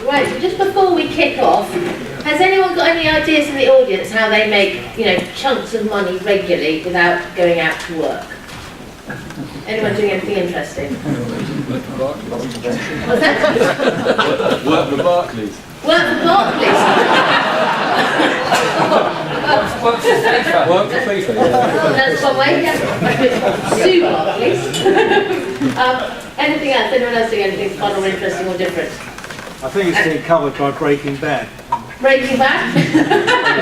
Right, so just before we kick off, has anyone got any ideas in the audience how they make, chunks of money regularly without going out to work? Anyone doing anything interesting? What's that? Work for Barclays. Work for Barclays? Work for FIFA, yeah. Oh, that's one way, yeah. Sue Barclays. Anything else? Anyone else doing anything fun or interesting or different? I think it's being covered by Breaking Bad. Breaking Bad?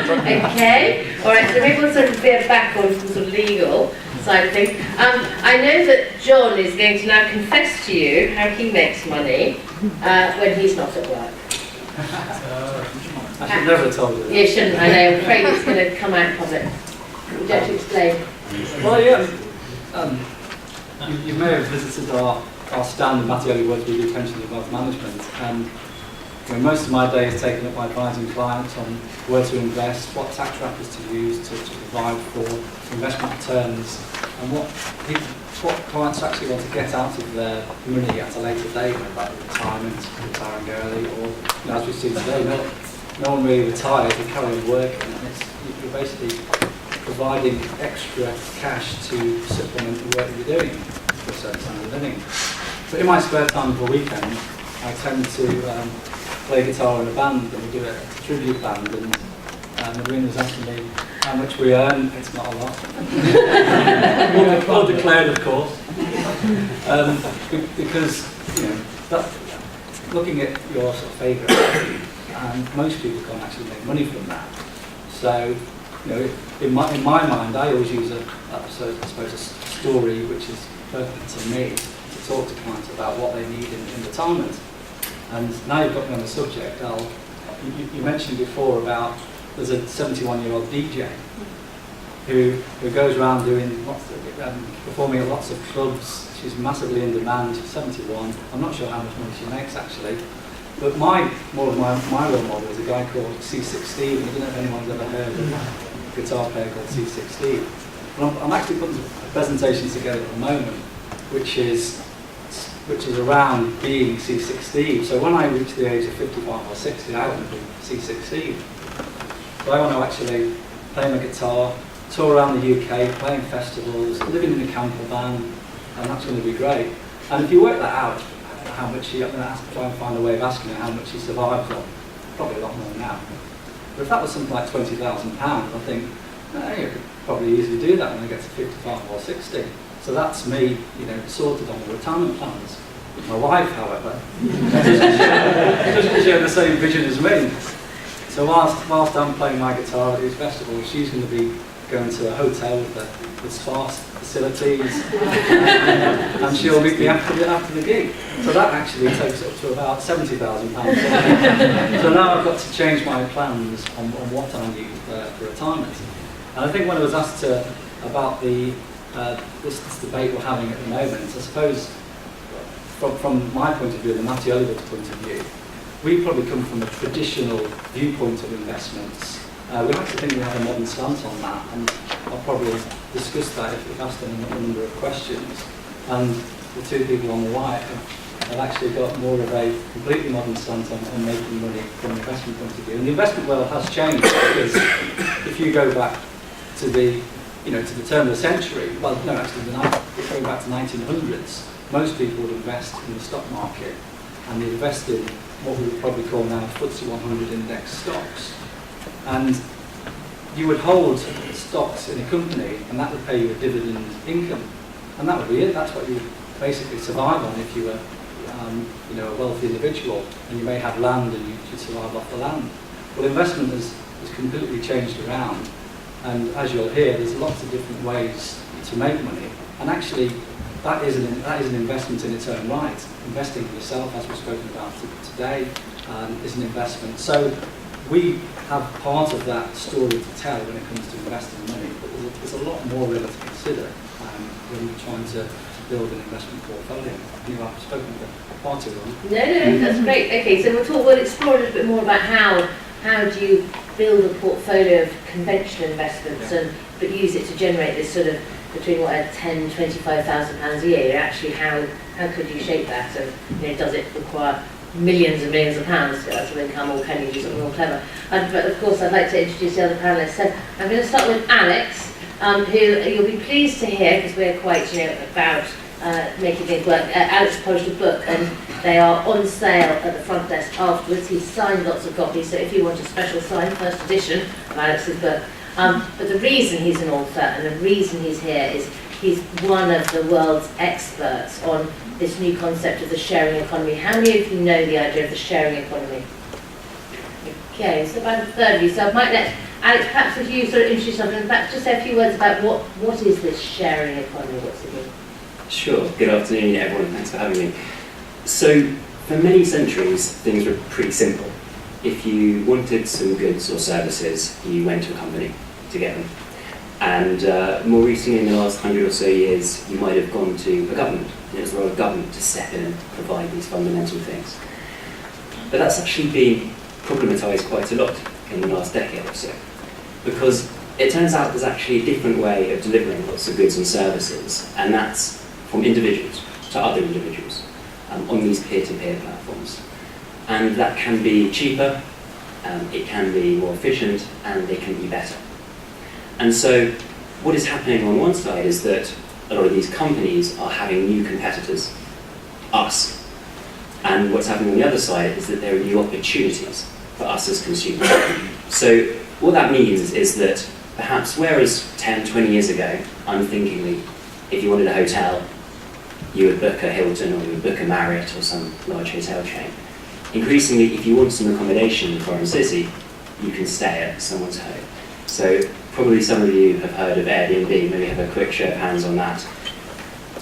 Okay. All right, so maybe we'll sort of veer back on some sort of legal side of things. I know that John is going to now confess to you how he makes money when he's not at work. I should never have told you that. You shouldn't, I know. I'm afraid it's going to come out public. Would you like to explain? Well, yeah. You may have visited our stand in Mattioli Woods. We do pension and wealth management, and most of my day is taken up by advising clients on where to invest, what tax wrappers to use to provide for investment returns, and what clients actually want to get out of their money at a later date, like retirement, retiring early, or as we see today, no one really retires, they carry on working, and you're basically providing extra cash to supplement the work that you're doing for a certain time of living. But in my spare time for a weekend, I tend to play guitar in a band, and we do a tribute band, and Marina was asking me how much we earn. It's not a lot. All declared, of course. Because, looking at your sort of favourite hobby, most people can't actually make money from that. So, in my mind, I always use I suppose a story which is pertinent to me to talk to clients about what they need in retirement. And now you've got me on the subject, you mentioned before about there's a 71-year-old DJ who goes around doing performing at lots of clubs. She's massively in demand. She's 71. I'm not sure how much money she makes actually. But my role model is a guy called C6 I don't know if anyone's ever heard of a guitar player called C6 But I'm actually putting a presentation together at the moment, which is around being C6 So when I reach the age of 55 or 60, I want to be C6 So I want to actually play my guitar, tour around the UK, playing festivals, living in a camper van, and that's going to be great. And if you work that out, how much I'm going to try and find a way of asking her how much she survived on, probably a lot more now. But if that was something like £20,000, I think you could probably easily do that when I get to 55 or 60. So that's me, sorted on the retirement plans. My wife, however, doesn't share the same vision as me. So whilst I'm playing my guitar at these festivals, she's going to be going to a hotel with spa facilities, and she'll meet me after the gig. So that actually takes up to about £70,000. So now I've got to change my plans on what I need for retirement. And I think when I was asked about this debate we're having at the moment, I suppose from my point of view, the Mattioli Woods point of view, we probably come from a traditional viewpoint of investments. We actually think we have a modern slant on that, and I'll probably discuss that if asked a number of questions. And the two people on the right have actually got more of a completely modern slant on making money from an investment point of view. And the investment world has changed, because if you go back to the turn of the century, well, no, actually, going back to the 1900s, most people would invest in the stock market, and they invest in what we would probably call now FTSE 100 index stocks. And you would hold stocks in a company, and that would pay you a dividend income, and that would be it. That's what you would basically survive on if you were, a wealthy individual, and you may have land and you should survive off the land. Well, investment has completely changed around, and as you'll hear, there's lots of different ways to make money, and actually that is an investment in its own right. Investing in yourself, as we've spoken about today, is an investment. So we have part of that story to tell when it comes to investing money, but there's a lot more really to consider when you're trying to build an investment portfolio. Anyway, I've spoken far too long. No, that's great. Okay, so we'll explore a little bit more about how do you build a portfolio of conventional investments, but use it to generate this sort of between £10,000 £25,000 a year. Actually, how could you shape that? And does it require millions and millions of pounds of income, or can you do something more clever? But of course, I'd like to introduce the other panellists. So I'm going to start with Alex, who you'll be pleased to hear, because we're quite, about making things work. Alex published a book, and they are on sale at the front desk afterwards. He's signed lots of copies, so if you want a special signed first edition of Alex's book. But the reason he's an author and the reason he's here is he's one of the world's experts on this new concept of the sharing economy. How many of you know the idea of the sharing economy? Okay, so about a third of you. So I might let Alex, perhaps if you sort of introduce yourself and perhaps just say a few words about what is this sharing economy, what's it mean? Sure. Good afternoon, everyone. Thanks for having me. So, for many centuries, things were pretty simple. If you wanted some goods or services, you went to a company to get them. And more recently, in the last 100 or so years, you might have gone to a government. It was the role of government to step in and provide these fundamental things. But that's actually been problematised quite a lot in the last decade or so, because it turns out there's actually a different way of delivering lots of goods and services, and that's from individuals to other individuals on these peer-to-peer platforms. And that can be cheaper, it can be more efficient, and it can be better. And so what is happening on one side is that a lot of these companies are having new competitors, us. And what's happening on the other side is that there are new opportunities for us as consumers. So what that means is that perhaps whereas 10, 20 years ago, unthinkingly, if you wanted a hotel, you would book a Hilton or you would book a Marriott or some large hotel chain. Increasingly, if you want some accommodation in a foreign city, you can stay at someone's home. So probably some of you have heard of Airbnb, maybe have a quick show of hands on that.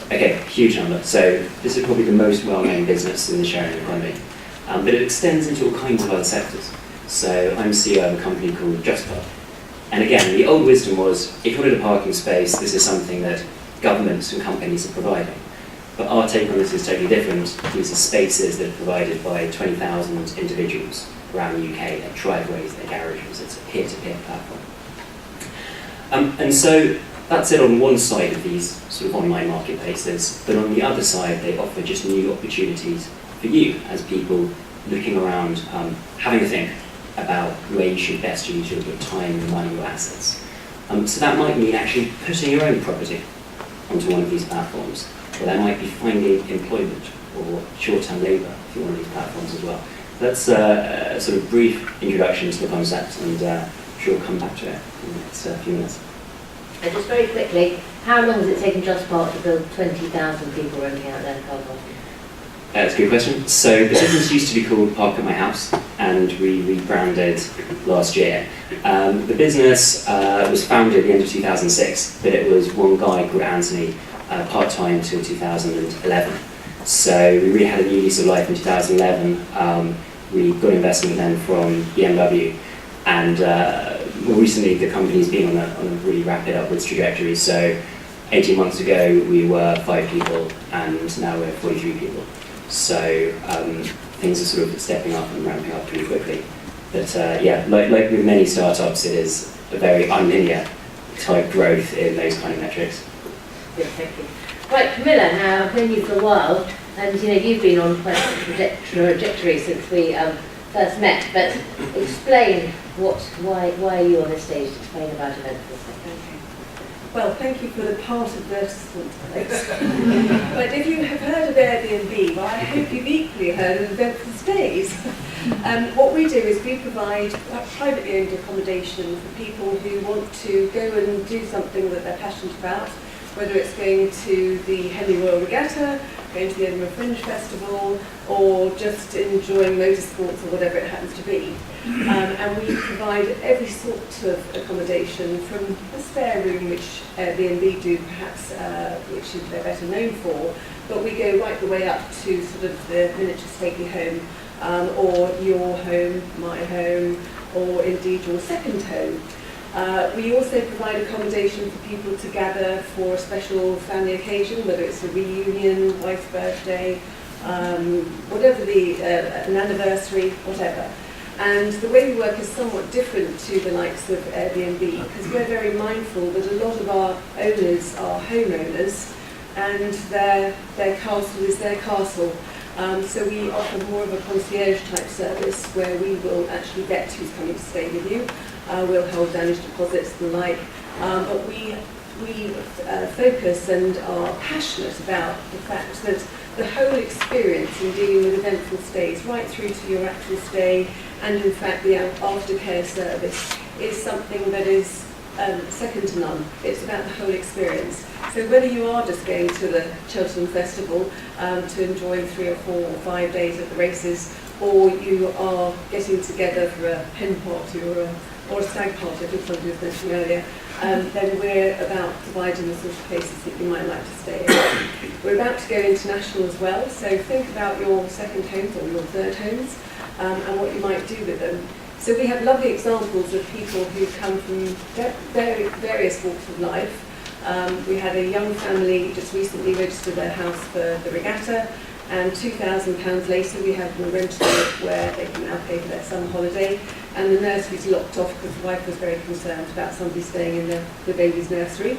Okay, huge number. So this is probably the most well-known business in the sharing economy. But it extends into all kinds of other sectors. So I'm CEO of a company called JustPark. And again, the old wisdom was, if you wanted a parking space, this is something that governments and companies are providing. But our take on this is totally different. These are spaces that are provided by 20,000 individuals around the UK, their driveways, their garages. It's a peer-to-peer platform. And so that's it on one side of these sort of online marketplaces, but on the other side, they offer just new opportunities for you as people looking around, having a think about where you should best use your time, your money, your assets. So that might mean actually putting your own property onto one of these platforms, or that might be finding employment or short-term labour if you're one of these platforms as well. That's a sort of brief introduction to the concept, and I'm sure we'll come back to it in the next few minutes. And just very quickly, how long has it taken JustPark to build 20,000 people renting out their car park? That's a good question. So the business used to be called Park at My House, and we rebranded last year. The business was founded at the end of 2006, but it was one guy called Anthony, part-time till 2011. So we really had a new lease of life in 2011. We got investment then from BMW, and more recently the company's been on a really rapid upwards trajectory. So 18 months ago we were 5 people, and now we're 43 people. So things are sort of stepping up and ramping up pretty quickly. But yeah, like with many startups, it is a very unlinear type growth in those kind of metrics. Good, thank you. Right, Camilla, now I've known you for a while, and you've been on quite a trajectory since we first met, but explain why are you on this stage to explain about events for a second. Well, thank you for the part advertisement, Alex. But if you have heard of Airbnb, well, I hope you've equally heard of Event for Stays. What we do is we provide privately owned accommodation for people who want to go and do something that they're passionate about, whether it's going to the Henley Royal Regatta, going to the Edinburgh Fringe Festival, or just enjoying motorsports or whatever it happens to be. And we provide every sort of accommodation, from a spare room, which Airbnb do perhaps, which they're better known for, but we go right the way up to sort of the miniature stately home, or your home, my home, or indeed your second home. We also provide accommodation for people to gather for a special family occasion, whether it's a reunion, wife's birthday, whatever an anniversary, whatever. And the way we work is somewhat different to the likes of Airbnb, because we're very mindful that a lot of our owners are homeowners, and their castle is their castle. So we offer more of a concierge type service where we will actually vet who's coming to stay with you. We'll hold damage deposits and the like. But we focus and are passionate about the fact that the whole experience in dealing with eventful stays, right through to your actual stay, and in fact the aftercare service, is something that is second to none. It's about the whole experience. So whether you are just going to the Cheltenham Festival to enjoy 3 or 4 or 5 days at the races, or you are getting together for a hen party or a stag party, I think somebody was mentioning earlier, then we're about providing the sort of places that you might like to stay in. We're about to go international as well, so think about your second homes or your third homes and what you might do with them. So we have lovely examples of people who come from various walks of life. We had a young family just recently register their house for the regatta, and £2,000 later we have them rented where they can now pay for their summer holiday, and the nursery's locked off because the wife was very concerned about somebody staying in the baby's nursery.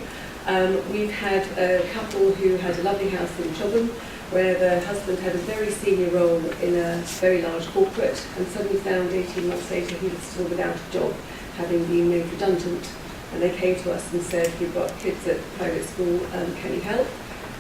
We've had a couple who had a lovely house in Chobham where the husband had a very senior role in a very large corporate and suddenly found 18 months later he was still without a job, having been made redundant. And they came to us and said, we've got kids at private school, can you help?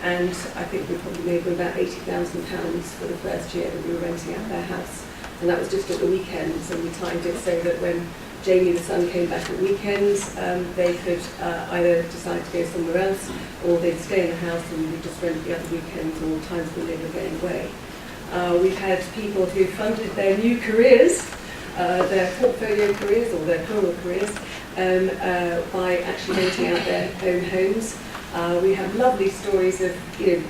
And I think we probably made them about £80,000 for the first year that we were renting out their house. And that was just at the weekends, and we timed it so that when Jamie the son came back at weekends, they could either decide to go somewhere else, or they'd stay in the house and we'd just rent the other weekends or times when they were going away. We've had people who funded their new careers, their portfolio careers or their plural careers, by actually renting out their own homes. We have lovely stories of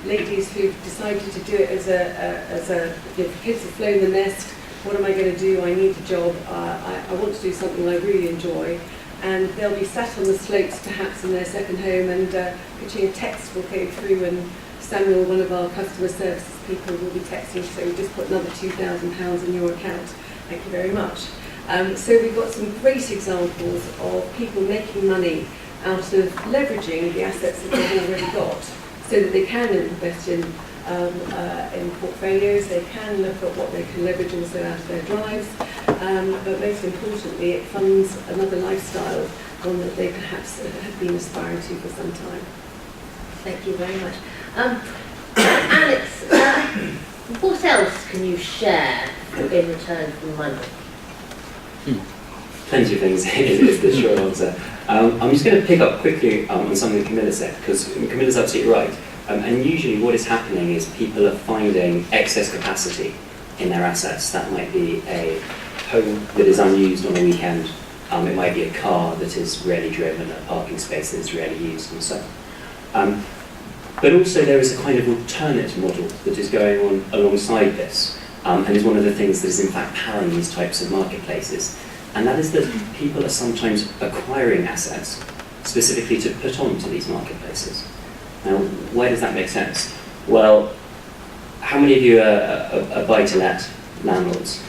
ladies who've decided to do it as a kids have flown the nest. What am I going to do? I need a job. I want to do something I really enjoy. And they'll be sat on the slopes perhaps in their second home, and pitching a text will go through, and Samuel, one of our customer services people, will be texting, so we just put another £2,000 in your account. Thank you very much. So we've got some great examples of people making money out of leveraging the assets that they've already got, so that they can invest in portfolios, they can look at what they can leverage also out of their drives, but most importantly it funds another lifestyle, one that they perhaps have been aspiring to for some time. Thank you very much. Alex, what else can you share in return for money? Plenty of things is the short answer. I'm just going to pick up quickly on something Camilla said, because Camilla's absolutely right. And usually what is happening is people are finding excess capacity in their assets. That might be a home that is unused on a weekend. It might be a car that is rarely driven, a parking space that is rarely used, and so on. But also there is a kind of alternate model that is going on alongside this, and is one of the things that is in fact powering these types of marketplaces. And that is that people are sometimes acquiring assets specifically to put onto these marketplaces. Now, where does that make sense? Well, how many of you are buy-to-let landlords?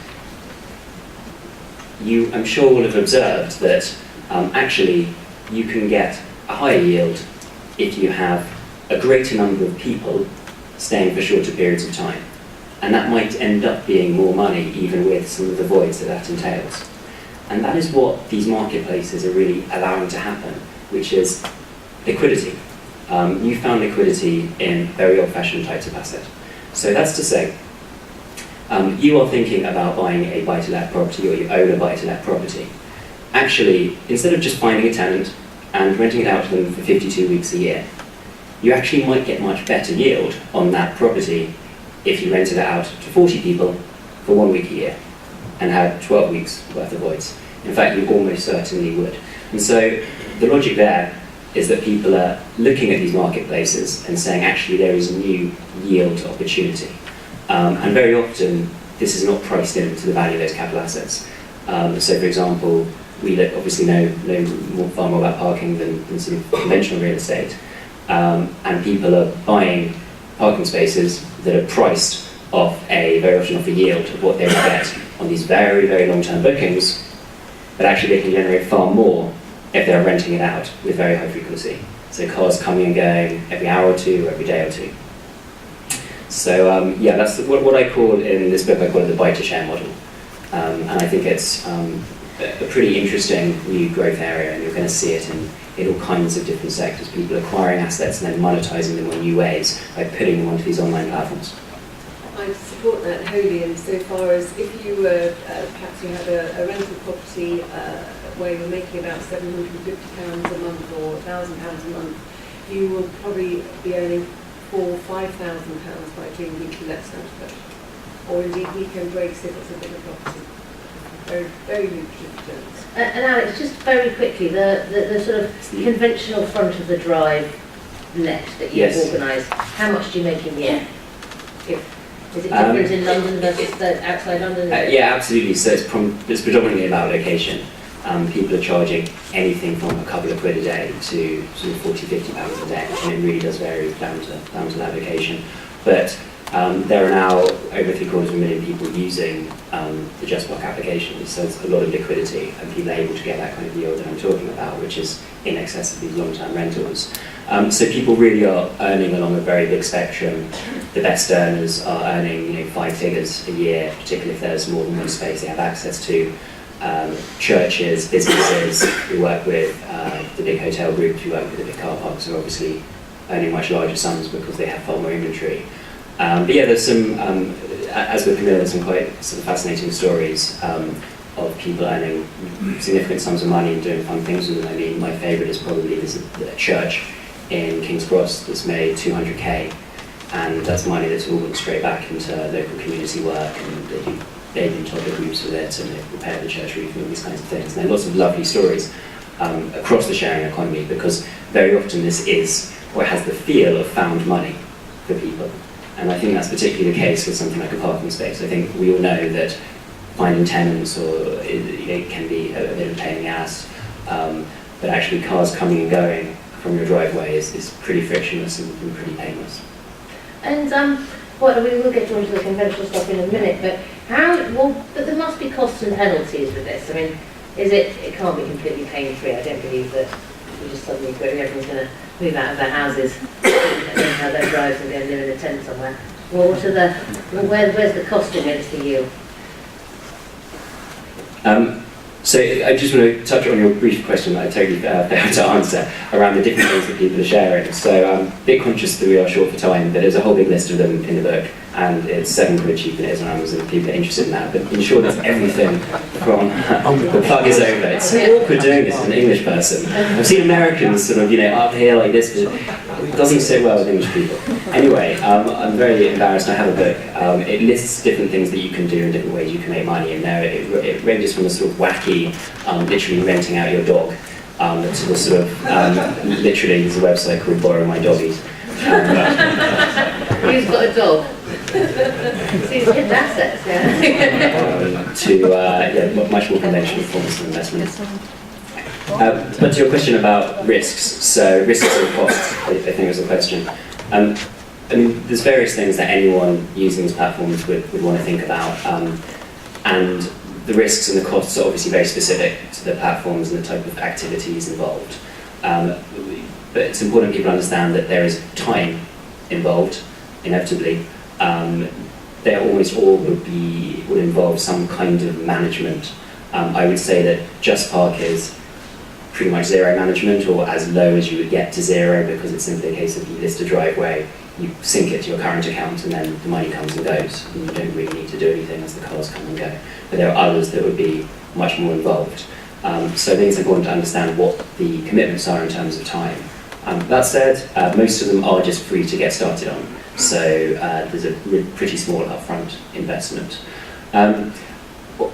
You, I'm sure, will have observed that actually you can get a higher yield if you have a greater number of people staying for shorter periods of time. And that might end up being more money, even with some of the voids that entails. And that is what these marketplaces are really allowing to happen, which is liquidity. You found liquidity in very old-fashioned types of asset. So that's to say, you are thinking about buying a buy-to-let property, or you own a buy-to-let property. Actually, instead of just finding a tenant and renting it out to them for 52 weeks a year, you actually might get much better yield on that property if you rented it out to 40 people for 1 week a year and had 12 weeks worth of voids. In fact, you almost certainly would. And so the logic there is that people are looking at these marketplaces and saying, actually, there is a new yield opportunity. And very often, this is not priced into the value of those capital assets. So, for example, we obviously know far more about parking than sort of conventional real estate. And people are buying parking spaces that are priced off very often off a yield of what they would get on these very, very long-term bookings, but actually they can generate far more if they're renting it out with very high frequency. So cars coming and going every hour or two, or every day or two. So yeah, that's what I call in this book. I call it the buy to share model, and I think it's a pretty interesting new growth area, and you're going to see it in all kinds of different sectors. People acquiring assets and then monetizing them in new ways by putting them onto these online platforms. I support that wholly, and so far as if you perhaps you have a rental property where you're making about £750 a month or £1,000 a month, you will probably be earning £4,000 or £5,000 by doing weekly lets out of it, or indeed weekend breaks if it's a bigger property. Very, very lucrative returns. And Alex, just very quickly, the sort of conventional front of the drive let that you've Yes. organised, how much do you make a year? Is it different in London versus outside London? Yeah, absolutely. So it's predominantly about location. People are charging anything from a couple of quid a day to sort of £40–50 a day, and it really does vary down to that location. But there are now over 750,000 people using the JustBlock application, so it's a lot of liquidity, and people are able to get that kind of yield that I'm talking about, which is in excess of these long-term rentals. So people really are earning along a very big spectrum. The best earners are earning 5 figures a year, particularly if there's more than one space they have access to. Churches, businesses who work with the big hotel groups, who work with the big car parks, are obviously earning much larger sums because they have far more inventory. But yeah, there's some, as with Camilla, there's some quite sort of fascinating stories of people earning significant sums of money and doing fun things with them. I mean, my favourite is probably there's a church in King's Cross that's made 200k, and that's money that's all gone straight back into local community work, and they do baby toddler groups with it, and they repair the church roof and all these kinds of things. And there are lots of lovely stories across the sharing economy, because very often this is, or it has the feel of found money for people. And I think that's particularly the case with something like a parking space. I think we all know that finding tenants it can be a bit of a pain in the ass, but actually cars coming and going from your driveway is pretty frictionless and pretty painless. And well, we will get onto the conventional stuff in a minute, but but there must be costs and penalties with this. I mean, it can't be completely pain-free. I don't believe that we just suddenly everyone's going to move out of their houses and then have their drives and go and live in a tent somewhere. Well, where's the cost against the yield? So I just want to touch on your brief question that I totally failed to answer around the different things that people are sharing. So I'm a bit conscious that we are short for time, but there's a whole big list of them in the book, and it's £7 cheaper than it is on Amazon if people are interested in that. But in short, that's everything from the plug is over. It's so awkward doing this as an English person. I've seen Americans sort of, up here like this, but it doesn't sit well with English people. Anyway, I'm very embarrassed. I have a book. It lists different things that you can do and different ways you can make money, and there it ranges from the sort of wacky, literally renting out your dog, to the sort of, literally there's a website called Borrow My Doggies. Who's got a dog? See, it's hidden assets, yeah. To much more conventional forms of investment. But to your question about risks, so risks and costs, I think was the question. I mean, there's various things that anyone using these platforms would want to think about, and the risks and the costs are obviously very specific to the platforms and the type of activities involved. But it's important people understand that there is time involved, inevitably. They almost all would involve some kind of management. I would say that JustPark is pretty much zero management, or as low as you would get to zero, because it's simply a case of you list a driveway, you sync it to your current account, and then the money comes and goes, and you don't really need to do anything as the cars come and go. But there are others that would be much more involved. So I think it's important to understand what the commitments are in terms of time. That said, most of them are just free to get started on, so there's a pretty small upfront investment.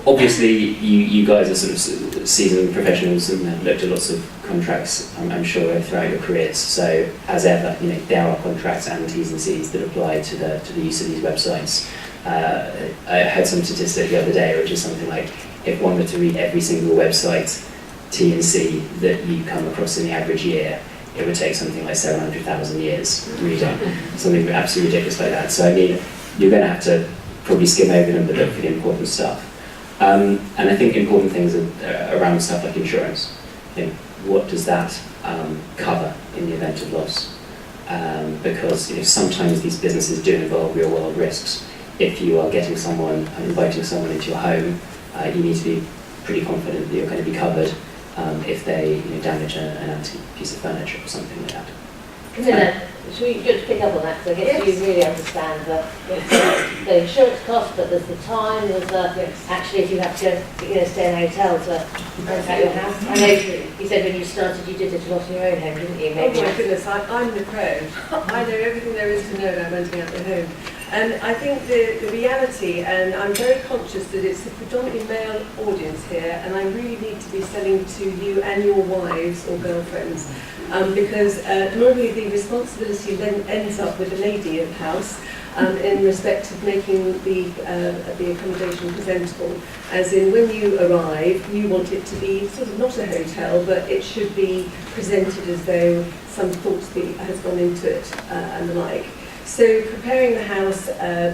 Obviously, you guys are sort of seasoned professionals and have looked at lots of contracts, I'm sure, throughout your careers. So, as ever, there are contracts and T's and C's that apply to the use of these websites. I heard some statistic the other day, which is something like, if one were to read every single website T and C that you come across in the average year, it would take something like 700,000 years reading, something absolutely ridiculous like that. So I mean, you're going to have to probably skim over them, but look for the important stuff. And I think important things are around stuff like insurance. What does that cover in the event of loss? because sometimes these businesses do involve real world risks. If you are getting someone, inviting someone into your home, you need to be pretty confident that you're going to be covered if they damage an antique piece of furniture or something like that. Camilla, should we just pick up on that? Because I guess you really understand the insurance cost, but there's the time, there's the, actually if you have to stay in a hotel to rent out your house. I know you said when you started you did it a lot in your own home, didn't you? Oh my goodness, I'm the pro. I know everything there is to know about renting out the home. And I think the reality, and I'm very conscious that it's a predominantly male audience here, and I really need to be selling to you and your wives or girlfriends, because normally the responsibility then ends up with the lady of the house in respect of making the accommodation presentable. As in, when you arrive, you want it to be sort of not a hotel, but it should be presented as though some thought has gone into it and the like. So preparing the house,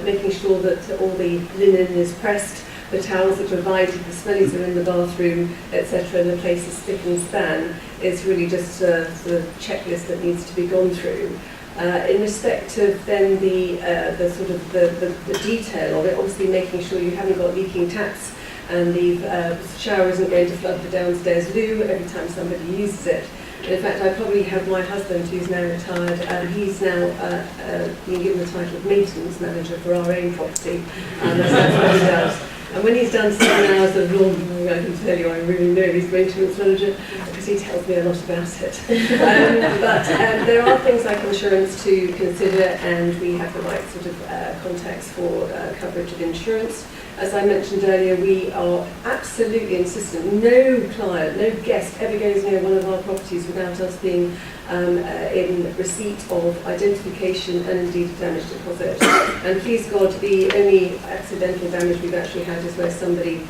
making sure that all the linen is pressed, the towels are provided, the smellies are in the bathroom, etc., and the place is spick and span, is really just the checklist that needs to be gone through. In respect of then the sort of the detail of it, obviously making sure you haven't got leaking taps and the shower isn't going to flood the downstairs loo every time somebody uses it. In fact, I probably have my husband, who's now retired, and he's now been given the title of maintenance manager for our own property, and that's what he does. And when he's done 7 hours of laundry, I can tell you I really know he's maintenance manager, because he tells me a lot about it. But there are things like insurance to consider, and we have the right sort of contacts for coverage of insurance. As I mentioned earlier, we are absolutely insistent. No client, no guest ever goes near one of our properties without us being in receipt of identification and indeed a damage deposit. And please God, the only accidental damage we've actually had is where somebody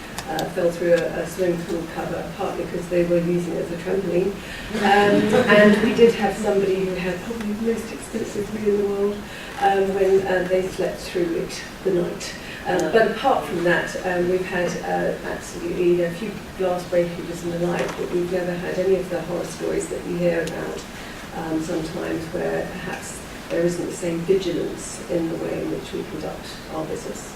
fell through a swimming pool cover, partly because they were using it as a trampoline. And we did have somebody who had probably the most expensive view in the world when they slept through it the night. But apart from that, we've had absolutely a few glass breakages and the like, but we've never had any of the horror stories that we hear about sometimes where perhaps there isn't the same vigilance in the way in which we conduct our business.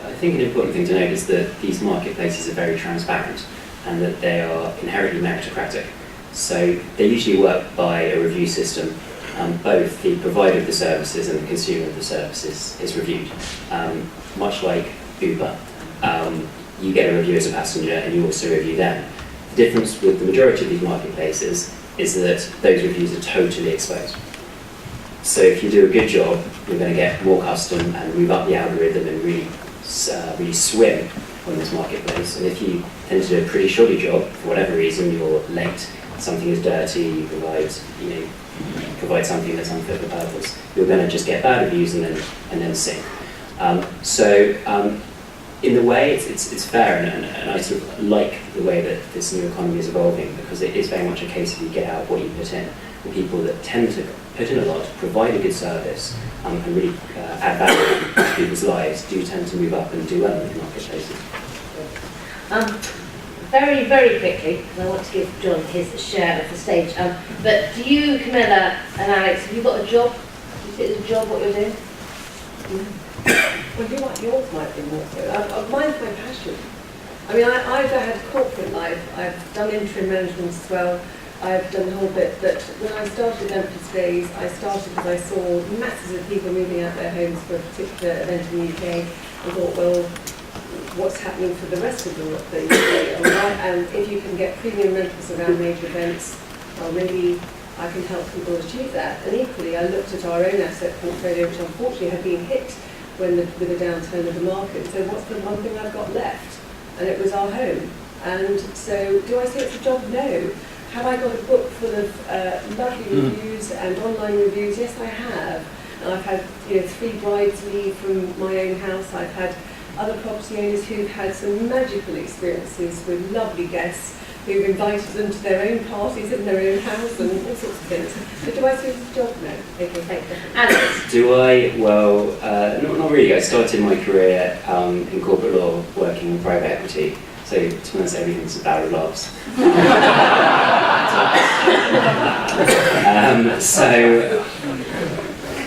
I think an important thing to note is that these marketplaces are very transparent and that they are inherently meritocratic. So they usually work by a review system. Both the provider of the services and the consumer of the services is reviewed. Much like Uber, you get a review as a passenger and you also review them. The difference with the majority of these marketplaces is that those reviews are totally exposed. So if you do a good job, you're going to get more custom and move up the algorithm and really swim on this marketplace. And if you tend to do a pretty shoddy job, for whatever reason, you're late, something is dirty, you provide something that's unfit for purpose, you're going to just get bad reviews and then sink. In the way, it's fair, and I sort of like the way that this new economy is evolving, because it is very much a case of you get out what you put in. The people that tend to put in a lot, provide a good service, and really add value to people's lives do tend to move up and do well in the marketplaces. Very, very quickly, because I want to give John his share of the stage. But do you, Camilla and Alex, have you got a job? Do you think it's a job what you're doing? Well, yours might be more so. Mine's my passion. I mean, I've had a corporate life. I've done interim management as well. I've done the whole bit. But when I started Empress Days, I started because I saw masses of people moving out their homes for a particular event in the UK and thought, well, what's happening for the rest of the UK? And if you can get premium rentals around major events, well, maybe I can help people achieve that. And equally, I looked at our own asset portfolio, which unfortunately had been hit with the downturn of the market. So what's the one thing I've got left? And it was our home. And so, do I say it's a job? No. Have I got a book full of lovely reviews and online reviews? Yes, I have. And I've had 3 brides leave from my own house. I've had other property owners who've had some magical experiences with lovely guests who've invited them to their own parties in their own house and all sorts of things. But do I say it's a job? No. Okay, thank you. Alex? Do I? Well, not really. I started my career in corporate law working in private equity. So to be honest, everything's a barrel of laughs.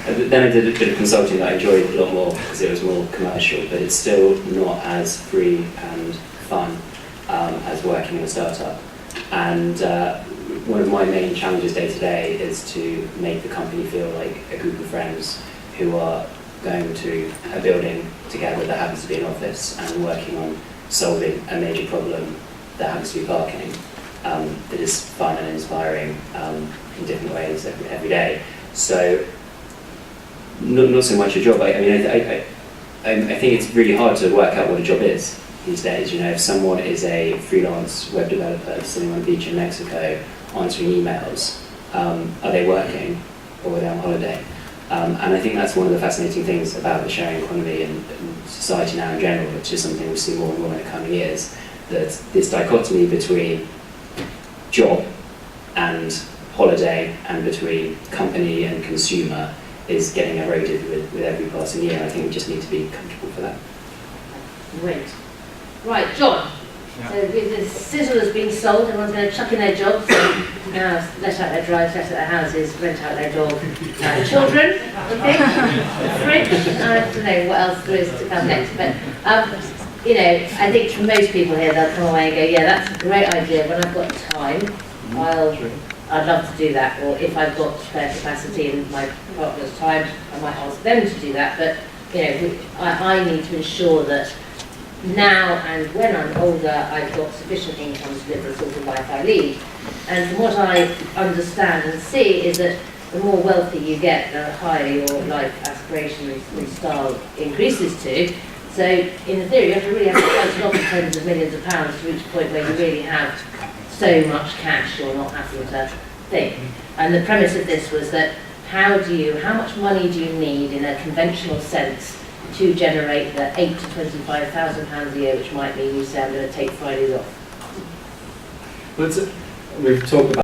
Then I did a bit of consulting that I enjoyed a lot more because it was more commercial, but it's still not as free and fun as working in a startup. And one of my main challenges day to day is to make the company feel like a group of friends who are going to a building together that happens to be an office and working on solving a major problem that happens to be parking, that is fun and inspiring in different ways every day. So, not so much a job. I think it's really hard to work out what a job is these days. You know, if someone is a freelance web developer sitting on a beach in Mexico answering emails, are they working or are they on holiday? And I think that's one of the fascinating things about the sharing economy and society now in general, which is something we'll see more and more in the coming years, that this dichotomy between job and holiday and between company and consumer is getting eroded with every passing year. I think we just need to be comfortable for that. Great. Right, John. Yeah. So the sizzle has been sold, everyone's going to chuck in their jobs, now let out their drives, let out their houses, rent out their dog. Children, I think, fridge, I don't know what else there is to come next, but you know, I think for most people here they'll come away and go, yeah, that's a great idea, when I've got time, I'd love to do that, or if I've got spare capacity in my partner's time, I might ask them to do that, but you know, I need to ensure that now and when I'm older, I've got sufficient income to live the sort of life I lead. And from what I understand and see is that the more wealthy you get, the higher your life aspirations and style increases to. So in theory, you have to really have quite a lot of tens of millions of pounds to reach a point where you really have so much cash you're not having to think. And the premise of this was that how much money do you need in a conventional sense to generate the £8,000 to £25,000 a year, which might mean you say, I'm going to take Fridays off. We've talked about